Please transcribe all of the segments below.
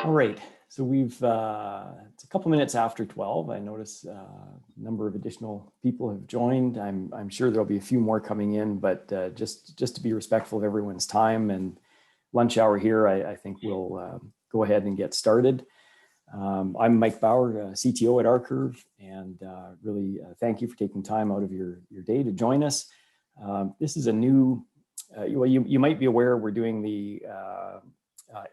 All right, so it's a couple minutes after 12. I notice a number of additional people have joined. I'm sure there'll be a few more coming in, but just to be respectful of everyone's time and lunch hour here, I think we'll go ahead and get started. I'm Mike Bauer, CTO at Arcurve, and really thank you for taking time out of your day to join us. This is a new, well, you might be aware we're doing the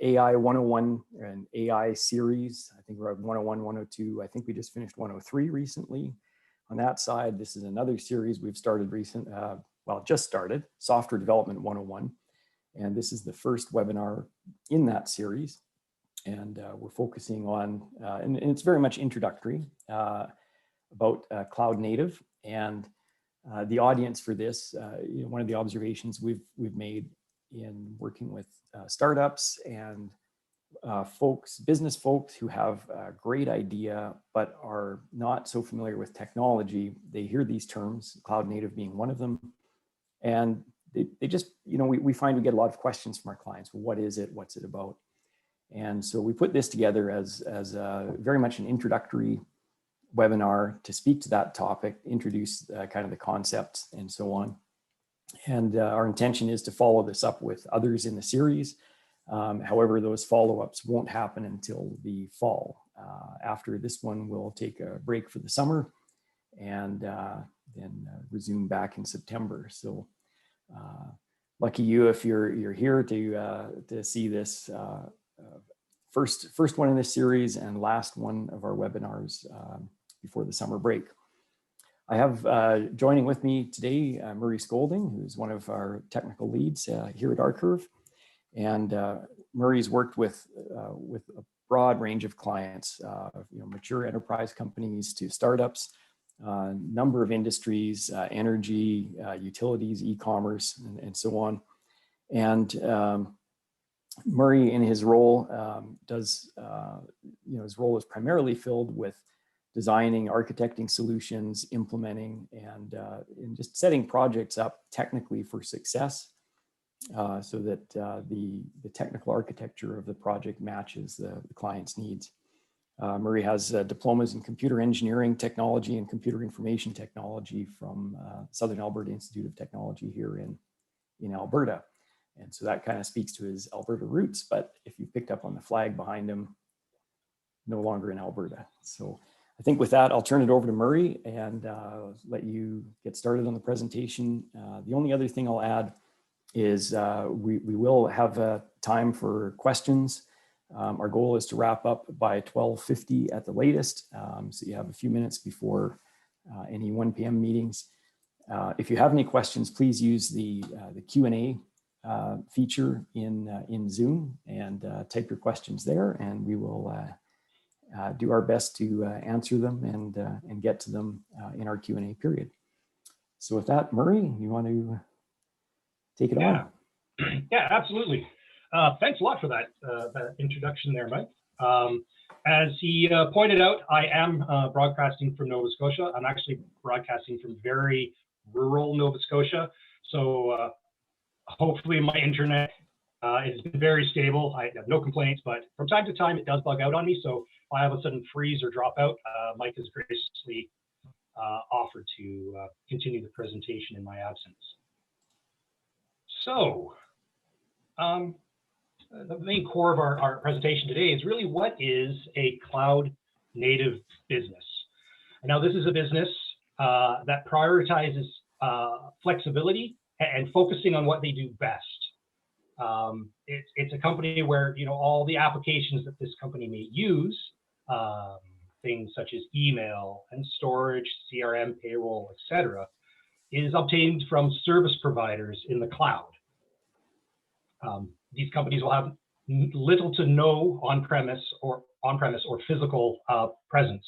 AI 101 and AI series. I think we're at 101, 102. I think we just finished 103 recently. On that side, this is another series we've started just started, Software Development 101. And this is the first webinar in that series. And we're focusing on, and it's very much introductory, about cloud native. And the audience for this, one of the observations we've made in working with startups and business folks who have a great idea but are not so familiar with technology. They hear these terms, cloud native being one of them, and they just, we find we get a lot of questions from our clients. Well, what is it? What's it about? And so we put this together as very much an introductory webinar to speak to that topic, introduce kind of the concepts and so on. And our intention is to follow this up with others in the series. However, those follow-ups won't happen until the fall. After this one, we'll take a break for the summer and then resume back in September. So lucky you if you're here to see this first one in this series and last one of our webinars before the summer break. I have joining with me today Murray Scoulding, who's one of our technical leads here at Arcurve. And Murray's worked with a broad range of clients, mature enterprise companies to startups, number of industries, energy, utilities, e-commerce, and so on. And Murray, in his role, his role is primarily filled with designing, architecting solutions, implementing, and just setting projects up technically for success, so that the technical architecture of the project matches the client's needs. Murray has diplomas in computer engineering technology and computer information technology from Southern Alberta Institute of Technology here in Alberta. And so that kind of speaks to his Alberta roots, but if you picked up on the flag behind him, no longer in Alberta. So I think with that, I'll turn it over to Murray and let you get started on the presentation. The only other thing I'll add is we will have time for questions. Our goal is to wrap up by 12:50 at the latest, so you have a few minutes before any 1 p.m. meetings. If you have any questions, please use the Q&A feature in Zoom and type your questions there, and we will do our best to answer them and get to them in our Q&A period. So with that, Murray, you want to take it on? Yeah, absolutely. Thanks a lot for that introduction there, Mike. As he pointed out, I am broadcasting from Nova Scotia. I'm actually broadcasting from very rural Nova Scotia. So hopefully my internet has been very stable. I have no complaints, but from time to time it does bug out on me. So if I have a sudden freeze or drop out, Mike has graciously offered to continue the presentation in my absence. So the main core of our presentation today is really what is a cloud native business. And now this is a business that prioritizes flexibility and focusing on what they do best. It's a company where all the applications that this company may use, things such as email and storage, CRM, payroll, etc., is obtained from service providers in the cloud. These companies will have little to no on-premise or physical presence.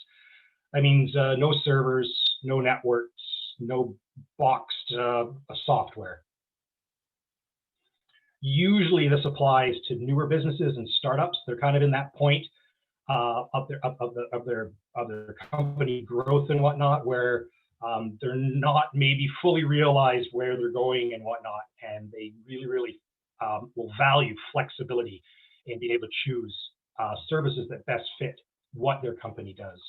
That means no servers, no networks, no boxed software. Usually this applies to newer businesses and startups. They're kind of in that point of their company growth and whatnot, where they're not maybe fully realized where they're going and whatnot, and they really will value flexibility and be able to choose services that best fit what their company does.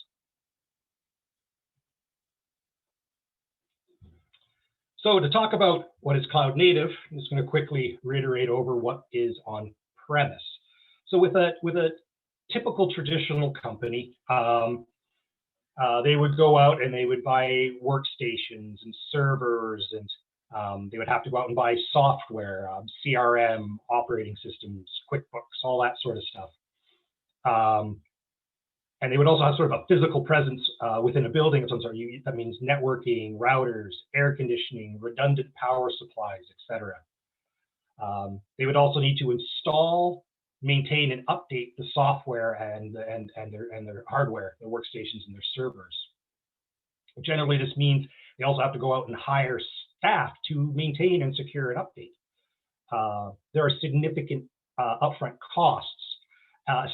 So to talk about what is cloud native, I'm just going to quickly reiterate over what is on premise. So with a typical traditional company, they would go out and they would buy workstations and servers, and they would have to go out and buy software, CRM, operating systems, QuickBooks, all that sort of stuff. And they would also have sort of a physical presence within a building of some sort. That means networking, routers, air conditioning, redundant power supplies, etc. They would also need to install, maintain, and update the software and their hardware, their workstations and their servers. Generally, this means they also have to go out and hire staff to maintain and secure and update. There are significant upfront costs,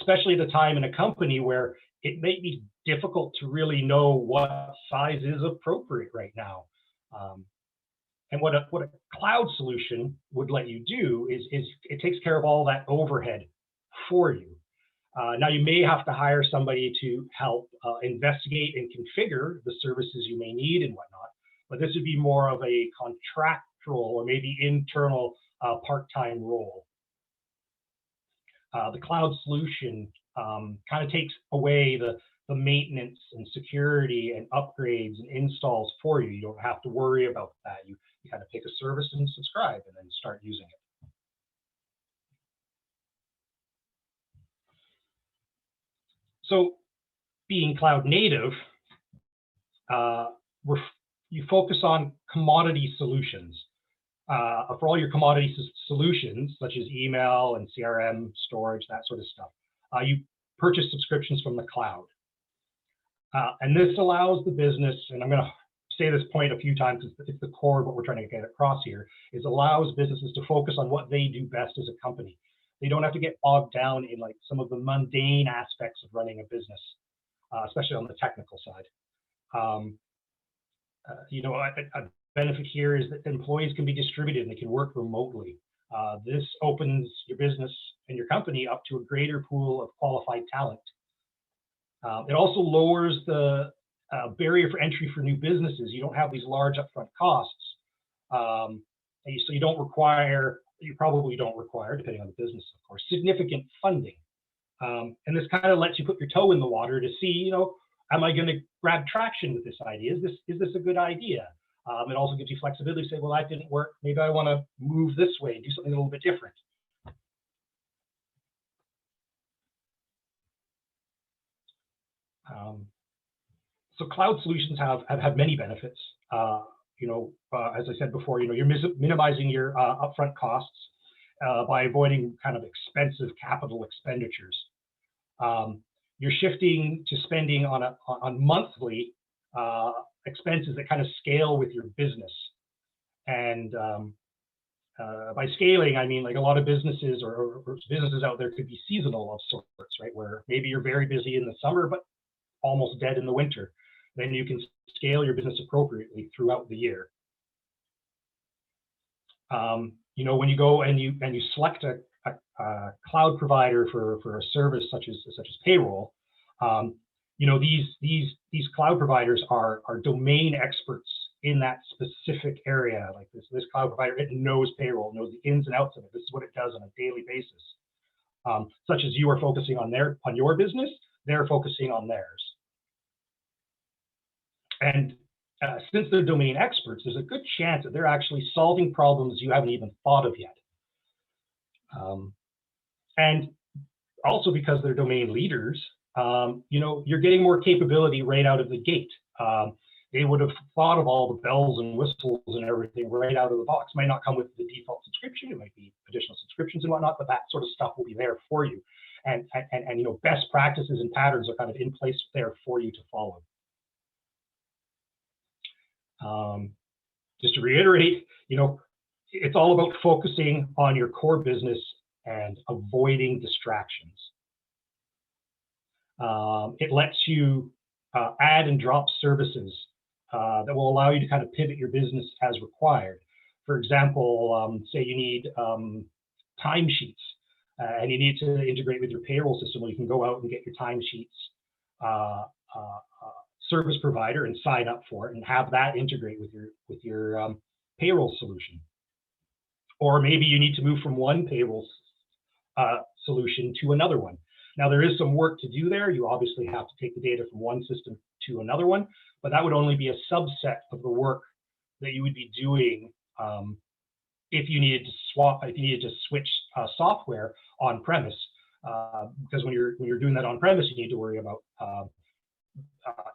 especially at a time in a company where it may be difficult to really know what size is appropriate right now. And what a cloud solution would let you do is it takes care of all that overhead for you. Now, you may have to hire somebody to help investigate and configure the services you may need and whatnot, but this would be more of a contractual or maybe internal part-time role. The cloud solution kind of takes away the maintenance and security and upgrades and installs for you. You don't have to worry about that. You kind of pick a service and subscribe and then start using it. So being cloud native, you focus on commodity solutions. For all your commodity solutions, such as email and CRM, storage, that sort of stuff, you purchase subscriptions from the cloud. And this allows the business, and I'm going to say this point a few times because it's the core of what we're trying to get across here, is allows businesses to focus on what they do best as a company. They don't have to get bogged down in like some of the mundane aspects of running a business, especially on the technical side. A benefit here is that employees can be distributed and they can work remotely. This opens your business and your company up to a greater pool of qualified talent. It also lowers the barrier for entry for new businesses. You don't have these large upfront costs. So you probably don't require, depending on the business, of course, significant funding. And this kind of lets you put your toe in the water to see, am I going to grab traction with this idea? Is this a good idea? It also gives you flexibility to say, well, that didn't work. Maybe I want to move this way and do something a little bit different. So cloud solutions have many benefits. As I said before, you're minimizing your upfront costs by avoiding kind of expensive capital expenditures. You're shifting to spending on monthly expenses that kind of scale with your business. And by scaling, I mean like a lot of businesses or businesses out there could be seasonal of sorts, right? Where maybe you're very busy in the summer, but almost dead in the winter. Then you can scale your business appropriately throughout the year. When you go and you select a cloud provider for a service such as payroll, these cloud providers are domain experts in that specific area. Like this cloud provider, it knows payroll, knows the ins and outs of it. This is what it does on a daily basis. Such as you are focusing on your business, they're focusing on theirs. And since they're domain experts, there's a good chance that they're actually solving problems you haven't even thought of yet. And also because they're domain leaders, you're getting more capability right out of the gate. They would have thought of all the bells and whistles and everything right out of the box. It might not come with the default subscription. It might be additional subscriptions and whatnot, but that sort of stuff will be there for you. And best practices and patterns are kind of in place there for you to follow. Just to reiterate, it's all about focusing on your core business and avoiding distractions. It lets you add and drop services that will allow you to kind of pivot your business as required. For example, say you need timesheets and you need to integrate with your payroll system. Well, you can go out and get your timesheets service provider and sign up for it and have that integrate with your payroll solution. Or maybe you need to move from one payroll solution to another one. Now, there is some work to do there. You obviously have to take the data from one system to another one, but that would only be a subset of the work that you would be doing if you needed to switch software on premise. Because when you're doing that on premise, you need to worry about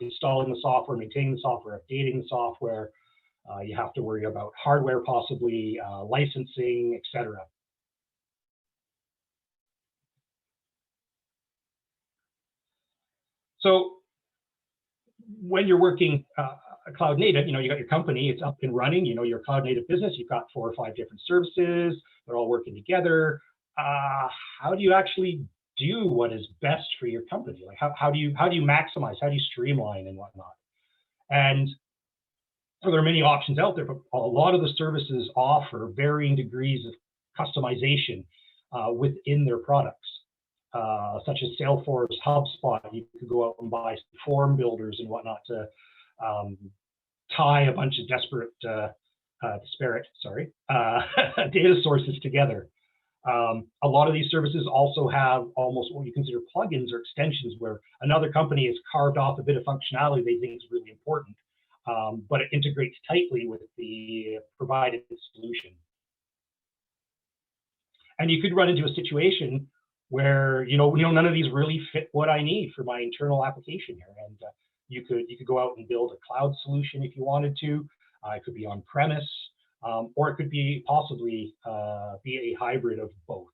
installing the software, maintaining the software, updating the software. You have to worry about hardware, possibly licensing, etc. So when you're working cloud native, you got your company, it's up and running, your cloud native business, you've got 4 or 5 different services, they're all working together. How do you actually do what is best for your company? Like how do you maximize, how do you streamline and whatnot? And so there are many options out there, but a lot of the services offer varying degrees of customization within their products. Such as Salesforce, HubSpot, you could go out and buy form builders and whatnot to tie a bunch of disparate data sources together. A lot of these services also have almost what you consider plugins or extensions where another company has carved off a bit of functionality they think is really important, but it integrates tightly with the provided solution. And you could run into a situation where none of these really fit what I need for my internal application here, and you could go out and build a cloud solution if you wanted to. It could be on premise, or it could be possibly be a hybrid of both.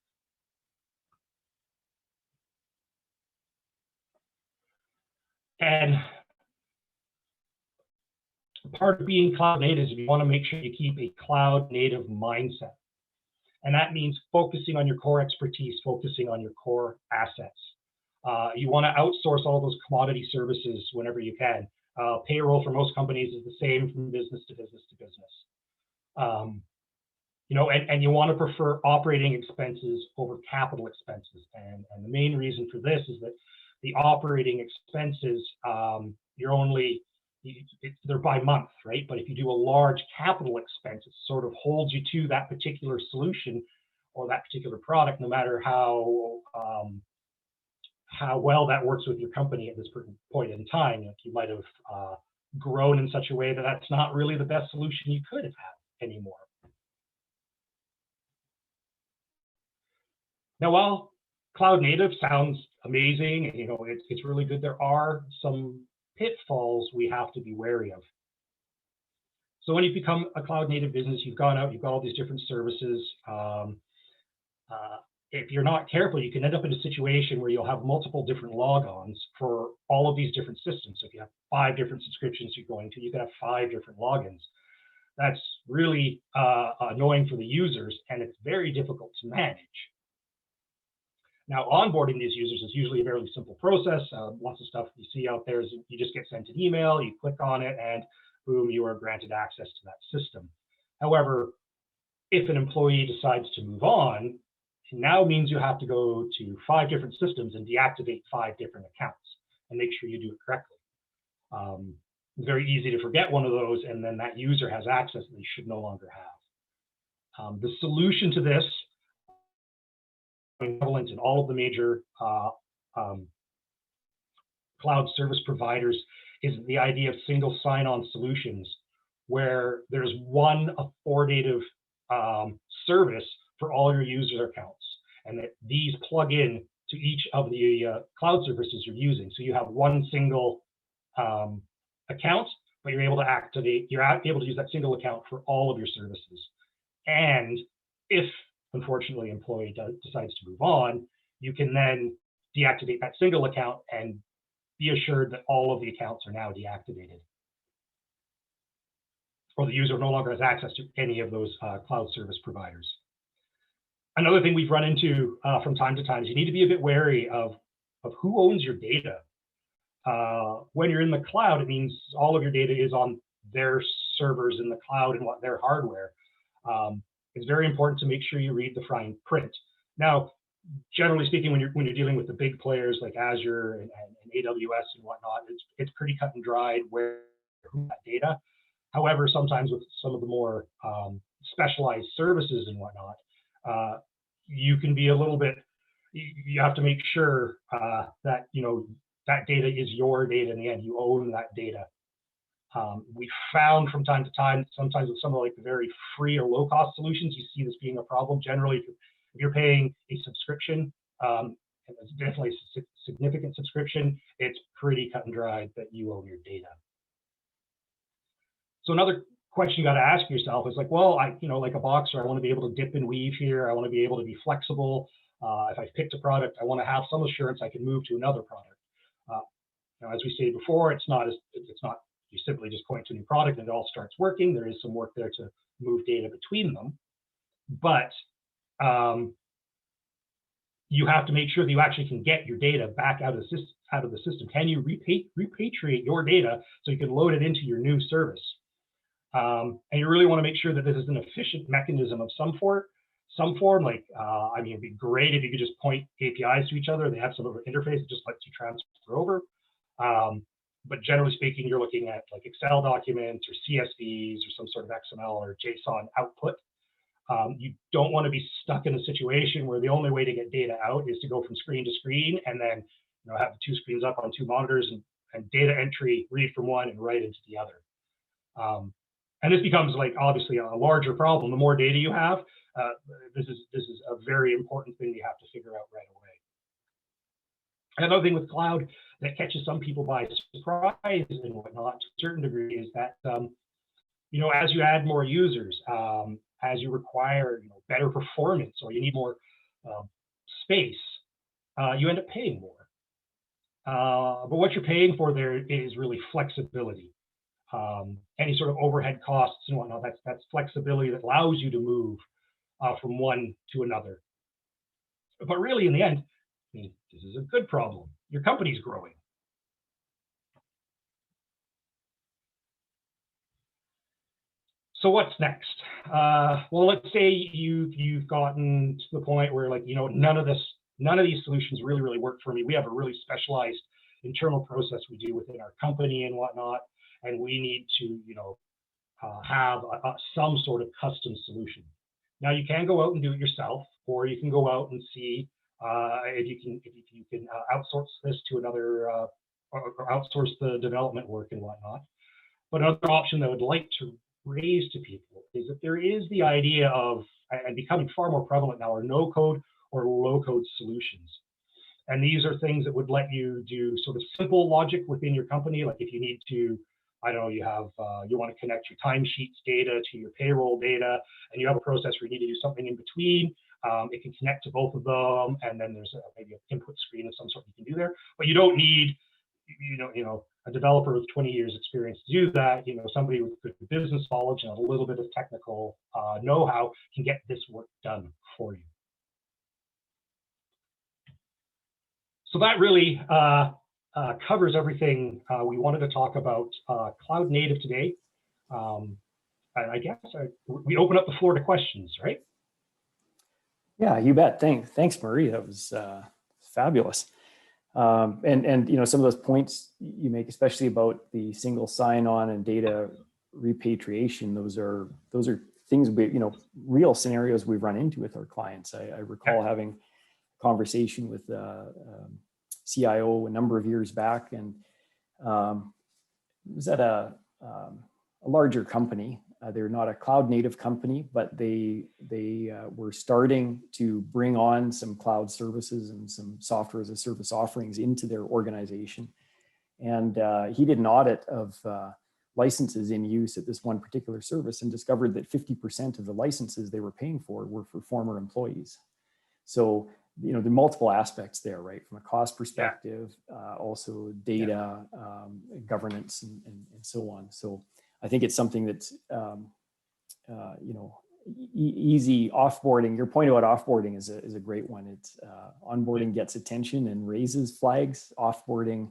And part of being cloud native is you want to make sure you keep a cloud native mindset. And that means focusing on your core expertise, focusing on your core assets. You want to outsource all those commodity services whenever you can. Payroll for most companies is the same from business to business to business. And you want to prefer operating expenses over capital expenses. And the main reason for this is that the operating expenses, they're by month, right? But if you do a large capital expense, it sort of holds you to that particular solution or that particular product, no matter how well that works with your company at this point in time. You might have grown in such a way that that's not really the best solution you could have had anymore. Now, while cloud native sounds amazing, it's really good, there are some pitfalls we have to be wary of. So when you become a cloud native business, you've gone out, you've got all these different services. If you're not careful, you can end up in a situation where you'll have multiple different logons for all of these different systems. So if you have 5 different subscriptions you're going to, you can have 5 different logins. That's really annoying for the users, and it's very difficult to manage. Now, onboarding these users is usually a fairly simple process. Lots of stuff you see out there is you just get sent an email, you click on it, and boom, you are granted access to that system. However, if an employee decides to move on, it now means you have to go to 5 different systems and deactivate 5 different accounts and make sure you do it correctly. It's very easy to forget one of those, and then that user has access that they should no longer have. The solution to this, prevalent in all of the major cloud service providers, is the idea of single sign-on solutions, where there's one authoritative service for all your user accounts, and that these plug in to each of the cloud services you're using. So you have one single account, but you're able to use that single account for all of your services. And if unfortunately employee decides to move on, you can then deactivate that single account and be assured that all of the accounts are now deactivated, or the user no longer has access to any of those cloud service providers. Another thing we've run into from time to time is you need to be a bit wary of of who owns your data. When you're in the cloud, it means all of your data is on their servers in the cloud and what their hardware. It's very important to make sure you read the fine print. Now, generally speaking, when you're dealing with the big players like Azure and AWS and whatnot, it's pretty cut and dried where that data. However, sometimes with some of the more specialized services and whatnot, you can be a little bit. You have to make sure that that data is your data in the end. You own that data. We found from time to time, sometimes with some of like the very free or low cost solutions, you see this being a problem. Generally, if you're paying a subscription, and it's definitely a significant subscription, it's pretty cut and dried that you own your data. So another question you got to ask yourself is like, well, like a boxer, I want to be able to dip and weave here. I want to be able to be flexible. If I've picked a product, I want to have some assurance I can move to another product. As we stated before, it's not you simply just point to a new product and it all starts working. There is some work there to move data between them, but you have to make sure that you actually can get your data back out of the system. Can you repatriate your data so you can load it into your new service? And you really want to make sure that this is an efficient mechanism of some form. Like, it'd be great if you could just point APIs to each other. They have some sort of interface that just lets you transfer over. But generally speaking, you're looking at like Excel documents or CSVs or some sort of XML or JSON output. You don't want to be stuck in a situation where the only way to get data out is to go from screen to screen and then have the two screens up on two monitors and data entry, read from one and write into the other. And this becomes like obviously a larger problem. The more data you have, this is a very important thing you have to figure out right away. Another thing with cloud that catches some people by surprise and whatnot to a certain degree is that as you add more users, as you require better performance or you need more space, you end up paying more. But what you're paying for there is really flexibility. Any sort of overhead costs and whatnot, that's flexibility that allows you to move from one to another. But really, in the end, this is a good problem. Your company's growing. So what's next? Well, let's say you've gotten to the point where none of these solutions really work for me. We have a really specialized internal process we do within our company and whatnot, and we need to have some sort of custom solution. Now you can go out and do it yourself, or you can go out and see if you can outsource this to another or outsource the development work and whatnot. But another option that I would like to raise to people is that there is the idea of, and becoming far more prevalent now, are no-code or low-code solutions. And these are things that would let you do sort of simple logic within your company. Like if you need to, you want to connect your timesheets data to your payroll data, and you have a process where you need to do something in between. It can connect to both of them, and then there's maybe an input screen of some sort you can do there. But you don't need, a developer with 20 years experience to do that. Somebody with good business knowledge and a little bit of technical know-how can get this work done for you. So that really covers everything we wanted to talk about cloud native today. I guess we open up the floor to questions, right? Yeah, you bet. Thanks, Murray. That was fabulous. And some of those points you make, especially about the single sign-on and data repatriation, those are things real scenarios we've run into with our clients. I recall having a conversation with CIO a number of years back, and it was at a larger company. They're not a cloud native company, but they were starting to bring on some cloud services and some software as a service offerings into their organization. And he did an audit of licenses in use at this one particular service and discovered that 50% of the licenses they were paying for were for former employees. So there are multiple aspects there, right? From a cost perspective, also data, governance, and so on. So I think it's something that's, easy offboarding. Your point about offboarding is a great one. It's onboarding gets attention and raises flags. Offboarding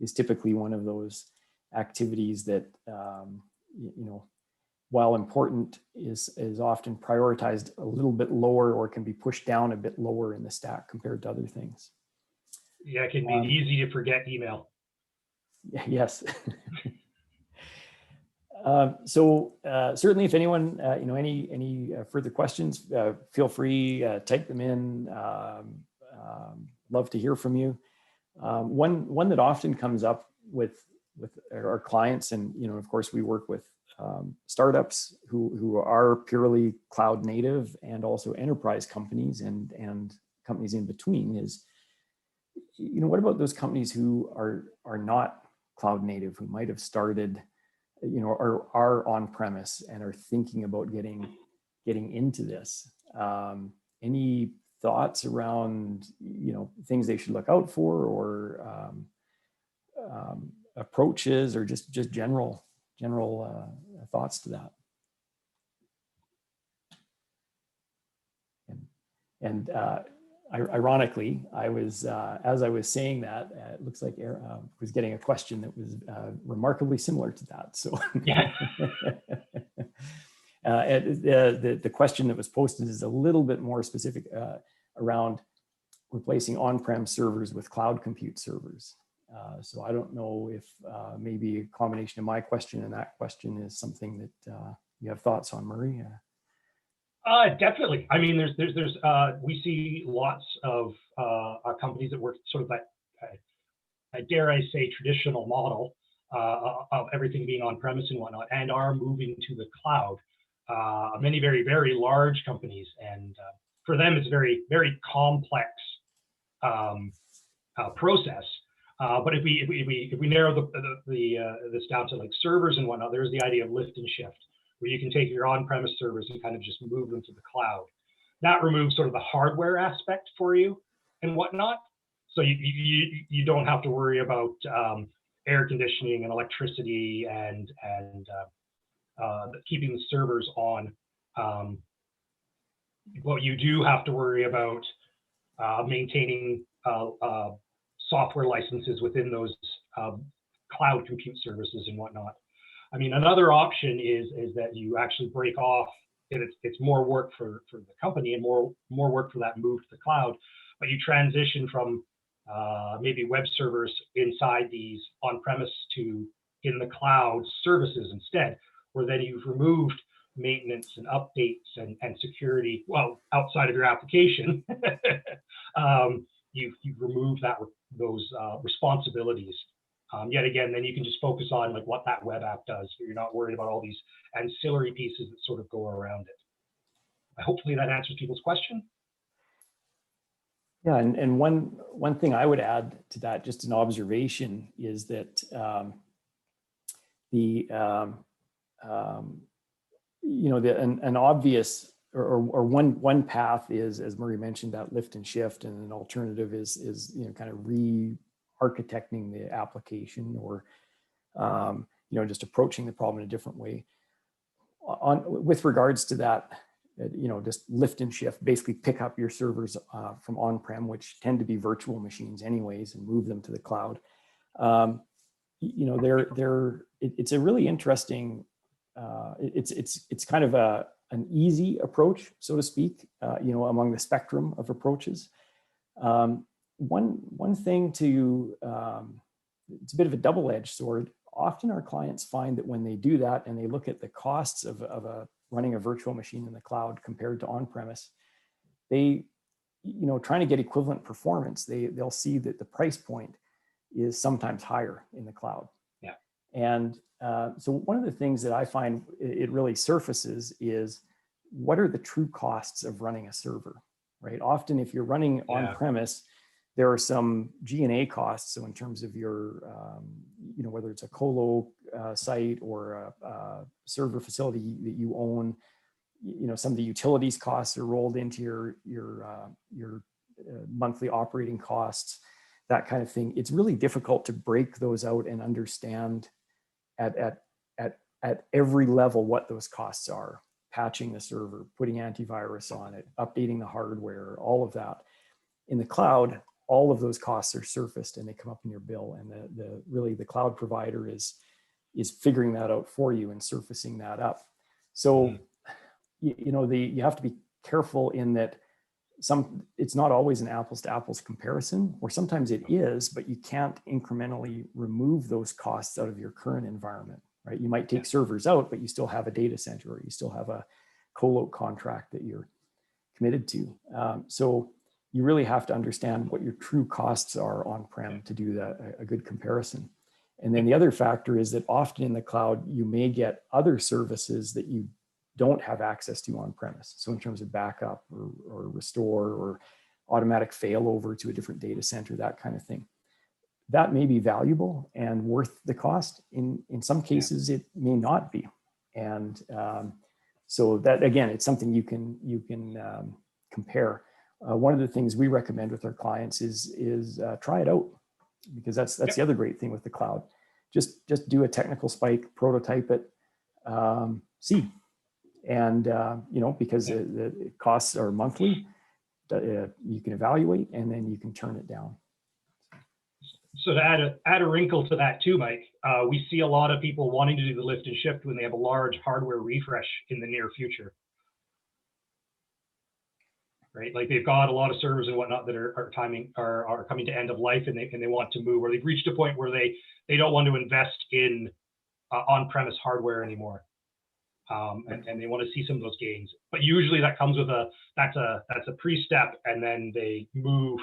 is typically one of those activities that, while important, is often prioritized a little bit lower, or can be pushed down a bit lower in the stack compared to other things. Yeah, it can be easy to forget email. Yes. Certainly, if anyone, any further questions, feel free, type them in. Love to hear from you. One that often comes up with our clients, and of course, we work with startups who are purely cloud native, and also enterprise companies and companies in between, is, what about those companies who are not cloud native, who might have started, or are on premise and are thinking about getting into this? Any thoughts around, things they should look out for, or approaches, or just general thoughts to that? And ironically, I was, as I was saying that, it looks like Aaron was getting a question that was remarkably similar to that. So Yeah. The question that was posted is a little bit more specific, around replacing on-prem servers with cloud compute servers. So I don't know if maybe a combination of my question and that question is something that you have thoughts on, Murray. Definitely. I mean, we see lots of companies that work sort of that, dare I say, traditional model of everything being on premise and whatnot, and are moving to the cloud. Many very, very large companies, and for them, it's a very, very complex process. But if we narrow this down to like servers and whatnot, there's the idea of lift and shift, where you can take your on-premise servers and kind of just move them to the cloud. That removes sort of the hardware aspect for you and whatnot. So you don't have to worry about air conditioning and electricity and keeping the servers on. But you do have to worry about maintaining software licenses within those cloud compute services and whatnot. I mean, another option is that you actually break off. It's more work for the company and more work for that move to the cloud, but you transition from maybe web servers inside these on-premise to in the cloud services instead, where then you've removed maintenance and updates and security, well, outside of your application. You've removed those responsibilities. Yet again, then you can just focus on like what that web app does. So you're not worried about all these ancillary pieces that sort of go around it. Hopefully that answers people's question. Yeah, and one thing I would add to that, just an observation, is that an obvious or one path is, as Murray mentioned, that lift and shift, and an alternative is kind of re-architecting the application, or just approaching the problem in a different way. With regards to that, just lift and shift, basically pick up your servers from on-prem, which tend to be virtual machines anyways, and move them to the cloud. It's a really interesting. It's kind of an easy approach, so to speak, among the spectrum of approaches. One thing it's a bit of a double-edged sword. Often our clients find that when they do that and they look at the costs of running a virtual machine in the cloud compared to on-premise, they, trying to get equivalent performance, they'll see that the price point is sometimes higher in the cloud. Yeah. And so one of the things that I find it really surfaces is, what are the true costs of running a server, right? Often if you're running on-premise, there are some G&A costs. So in terms of your, whether it's a colo site or a server facility that you own, some of the utilities costs are rolled into your monthly operating costs, that kind of thing. It's really difficult to break those out and understand at every level what those costs are. patching the server, putting antivirus on it, updating the hardware, all of that. In the cloud, all of those costs are surfaced and they come up in your bill. And really the cloud provider is figuring that out for you and surfacing that up. So, you have to be careful in that it's not always an apples to apples comparison, or sometimes it is, but you can't incrementally remove those costs out of your current environment, right? You might take servers out, but you still have a data center, or you still have a colo contract that you're committed to. So you really have to understand what your true costs are on-prem to do a good comparison. And then the other factor is that often in the cloud, you may get other services that you don't have access to on premise. So in terms of backup or restore or automatic failover to a different data center, that kind of thing. That may be valuable and worth the cost. In some cases, it may not be. And so that, again, it's something you can compare. One of the things we recommend with our clients is try it out, because that's the other great thing with the cloud. Just do a technical spike, prototype it, see. And, because the costs are monthly, you can evaluate and then you can turn it down. So to add a wrinkle to that too, Mike, we see a lot of people wanting to do the lift and shift when they have a large hardware refresh in the near future. Right, like they've got a lot of servers and whatnot that are coming to end of life, and they want to move, or they've reached a point where they don't want to invest in on-premise hardware anymore. And they want to see some of those gains, but usually that comes with that's a pre-step, and then they move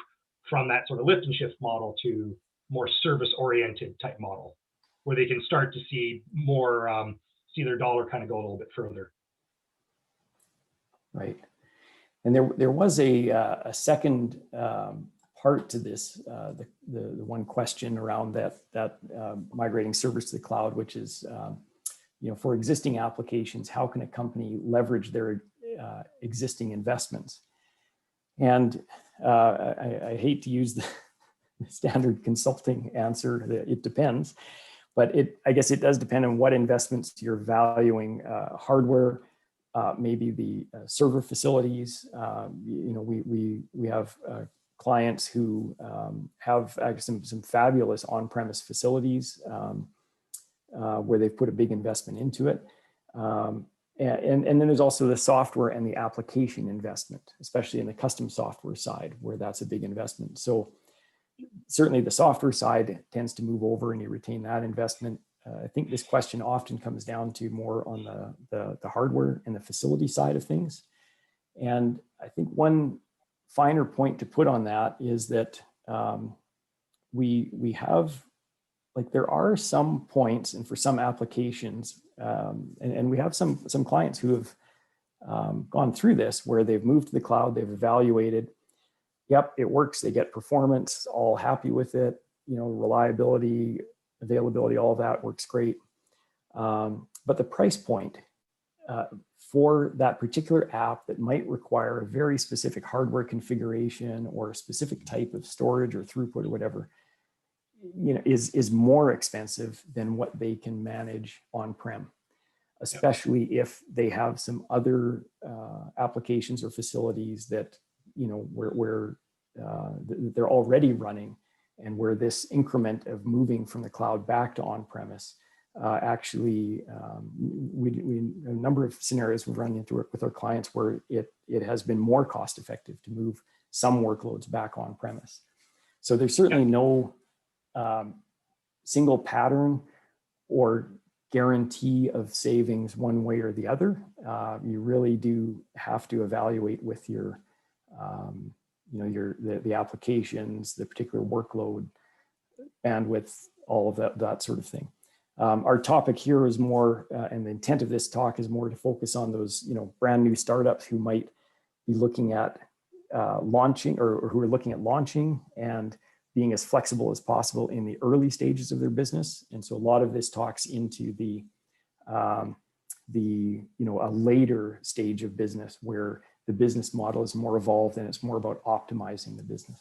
from that sort of lift and shift model to more service-oriented type model, where they can start to see more, see their dollar kind of go a little bit further. Right, and there was a second part to this, the one question around that migrating servers to the cloud, which is for existing applications, how can a company leverage their existing investments? And I hate to use the standard consulting answer, it depends, but I guess it does depend on what investments you're valuing. Hardware, maybe the server facilities. We have clients who have actually some fabulous on-premise facilities, where they've put a big investment into it. And then there's also the software and the application investment, especially in the custom software side, where that's a big investment. So certainly the software side tends to move over and you retain that investment. I think this question often comes down to more on the hardware and the facility side of things. And I think one finer point to put on that is that we have, like, there are some points, and for some applications, and we have some clients who have gone through this, where they've moved to the cloud, they've evaluated, yep, it works, they get performance, all happy with it, reliability, availability, all of that works great. But the price point for that particular app that might require a very specific hardware configuration or a specific type of storage or throughput or whatever, is more expensive than what they can manage on-prem, especially if they have some other applications or facilities that, where they're already running, and where this increment of moving from the cloud back to on-premise actually, we a number of scenarios we've run into it with our clients where it has been more cost effective to move some workloads back on-premise. So there's certainly no single pattern or guarantee of savings one way or the other. You really do have to evaluate with your, the applications, the particular workload, bandwidth, all of that sort of thing. Our topic here is more, and the intent of this talk is more to focus on those, brand new startups who might be looking at launching, or who are looking at launching and being as flexible as possible in the early stages of their business. And so a lot of this talks into a later stage of business, where the business model is more evolved and it's more about optimizing the business.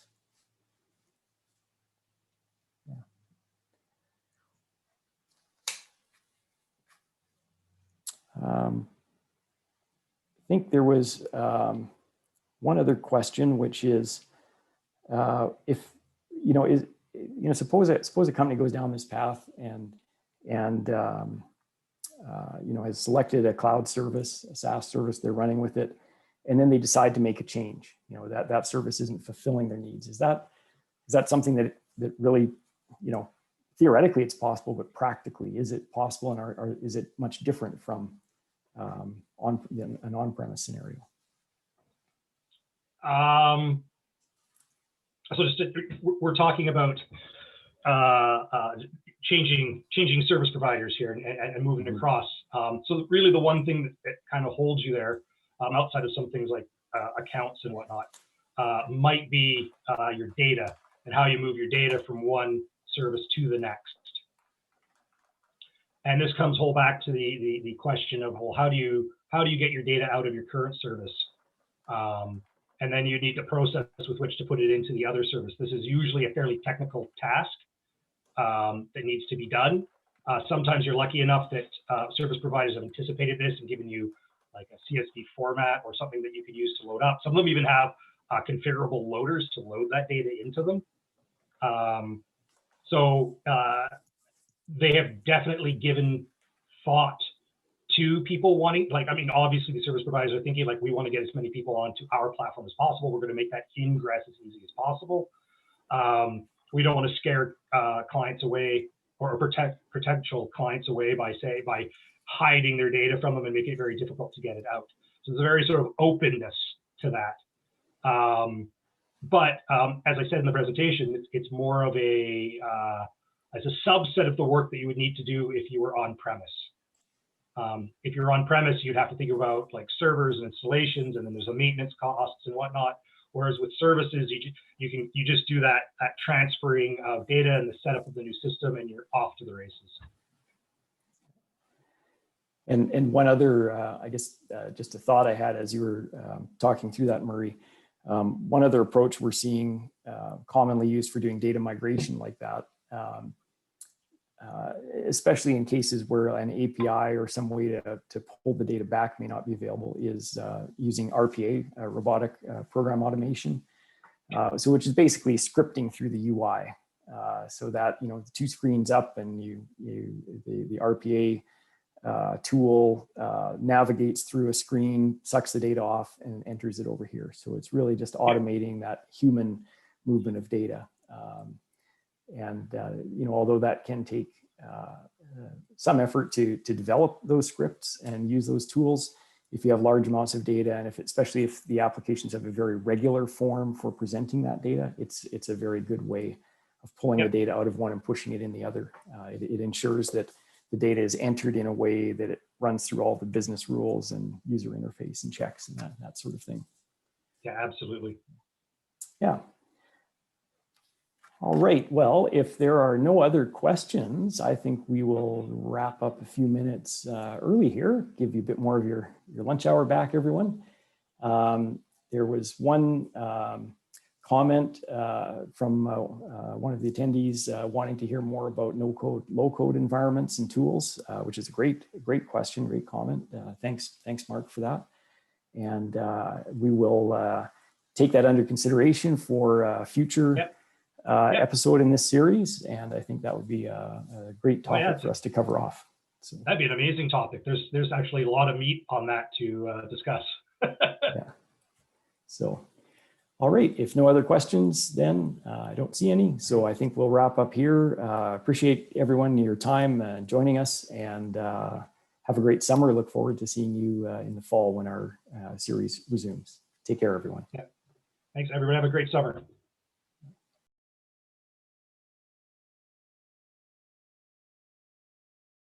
think there was one other question, which is if suppose a company goes down this path and has selected a cloud service, a SaaS service, they're running with it, and then they decide to make a change. That service isn't fulfilling their needs. Is that something that really, theoretically it's possible, but practically, is it possible, and or is it much different from an on-premise scenario? So we're talking about changing service providers here and moving across. So really the one thing that kind of holds you there, outside of some things like accounts and whatnot, might be your data and how you move your data from one service to the next. And this comes whole back to the question of, well, how do you get your data out of your current service? And then you need a process with which to put it into the other service. This is usually a fairly technical task that needs to be done. Sometimes you're lucky enough that service providers have anticipated this and given you like a CSV format or something that you could use to load up. Some of them even have configurable loaders to load that data into them. So they have definitely given thought to people wanting, obviously the service providers are thinking we want to get as many people onto our platform as possible. We're going to make that ingress as easy as possible. We don't want to scare clients away or protect potential clients away by hiding their data from them and making it very difficult to get it out. So there's a very sort of openness to that. But as I said in the presentation, it's more of as a subset of the work that you would need to do if you were on premise. If you're on premise, you'd have to think about servers and installations, and then there's a maintenance costs and whatnot. Whereas with services, you just do that transferring of data and the setup of the new system, and you're off to the races. And one other, just a thought I had as you were talking through that, Murray. One other approach we're seeing commonly used for doing data migration like that, especially in cases where an API or some way to pull the data back may not be available, is using RPA, robotic program automation. So which is basically scripting through the UI, so that the two screens up and the RPA tool navigates through a screen, sucks the data off, and enters it over here. So it's really just automating that human movement of data. Although that can take some effort to develop those scripts and use those tools, if you have large amounts of data, and especially if the applications have a very regular form for presenting that data, it's a very good way of pulling the data out of one and pushing it in the other. It ensures that the data is entered in a way that it runs through all the business rules and user interface and checks and that sort of thing. Yeah, absolutely. Yeah. All right. Well, if there are no other questions, I think we will wrap up a few minutes early here, give you a bit more of your lunch hour back, everyone. There was one comment from one of the attendees wanting to hear more about no-code, low-code environments and tools, which is a great question, great comment. Thanks, Mark, for that. And we will take that under consideration for future episode in this series, and I think that would be a great topic for us to cover off. So that'd be an amazing topic. There's actually a lot of meat on that to discuss. Yeah. So, all right. If no other questions, then I don't see any. So I think we'll wrap up here. Appreciate everyone your time joining us, and have a great summer. Look forward to seeing you in the fall when our series resumes. Take care, everyone. Yeah. Thanks, everyone. Have a great summer.